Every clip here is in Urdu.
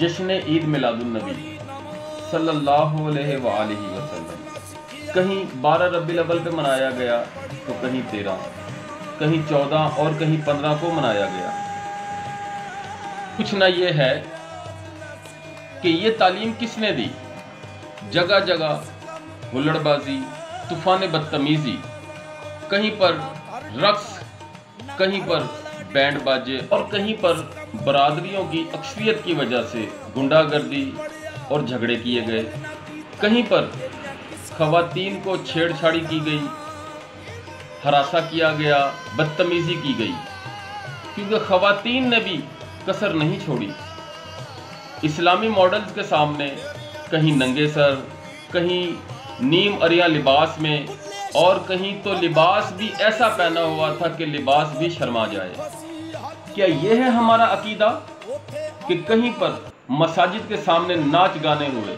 جشن عید میلاد النبی صلی اللہ علیہ وآلہ وسلم کہیں 12 ربیع الاول پہ منایا گیا تو کہیں 13، کہیں 14 اور کہیں 15 کو منایا گیا۔ کچھ نہ یہ ہے کہ یہ تعلیم کس نے دی؟ جگہ جگہ ہلڑ بازی، طوفان بدتمیزی، کہیں پر رقص، کہیں پر بینڈ باجے اور کہیں پر برادریوں کی اکثریت کی وجہ سے گنڈا گردی اور جھگڑے کیے گئے، کہیں پر خواتین کو چھیڑ چھاڑی کی گئی، ہراساں کیا گیا، بدتمیزی کی گئی، کیونکہ خواتین نے بھی کسر نہیں چھوڑی۔ اسلامی ماڈلز کے سامنے کہیں ننگے سر، کہیں نیم عریاں لباس میں، اور کہیں تو لباس بھی ایسا پہنا ہوا تھا کہ لباس بھی شرما جائے۔ کیا یہ ہے ہمارا عقیدہ کہ کہیں پر مساجد کے سامنے ناچ گانے ہوئے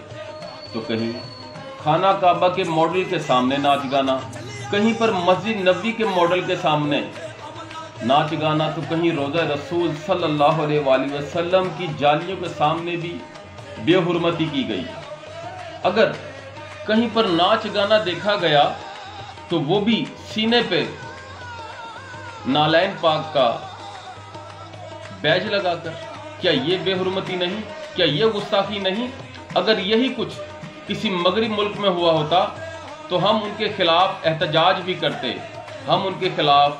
تو کہیں خانہ کعبہ کے ماڈل کے سامنے ناچ گانا، کہیں پر مسجد نبوی کے ماڈل کے سامنے ناچ گانا، تو کہیں روضہ رسول صلی اللہ علیہ وآلہ وسلم کی جالیوں کے سامنے بھی بے حرمتی کی گئی۔ اگر کہیں پر ناچ گانا دیکھا گیا تو وہ بھی سینے پہ نالین پاک کا بیج لگا کر۔ کیا یہ بے حرمتی نہیں؟ کیا یہ گستاخی نہیں؟ اگر یہی کچھ کسی مغربی ملک میں ہوا ہوتا تو ہم ان کے خلاف احتجاج بھی کرتے، ہم ان کے خلاف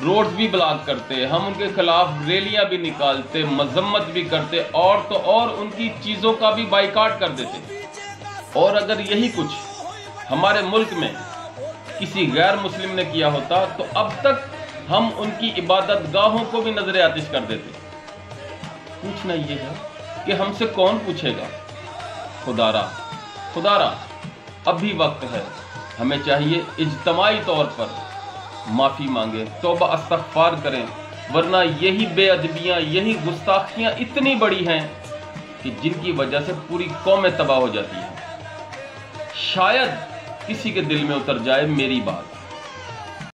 روڈز بھی بلاک کرتے، ہم ان کے خلاف ریلیاں بھی نکالتے، مذمت بھی کرتے، اور تو اور ان کی چیزوں کا بھی بائیکاٹ کر دیتے۔ اور اگر یہی کچھ ہمارے ملک میں کسی غیر مسلم نے کیا ہوتا تو اب تک ہم ان کی عبادت گاہوں کو بھی نظر آتش کر دیتے۔ پوچھنا یہ ہے کہ ہم سے کون پوچھے گا؟ خدا را اب بھی وقت ہے، ہمیں چاہیے اجتماعی طور پر معافی مانگیں، توبہ استغفار کریں، ورنہ یہی بے ادبیاں، یہی گستاخیاں اتنی بڑی ہیں کہ جن کی وجہ سے پوری قومیں تباہ ہو جاتی ہیں۔ شاید کسی کے دل میں اتر جائے میری بات۔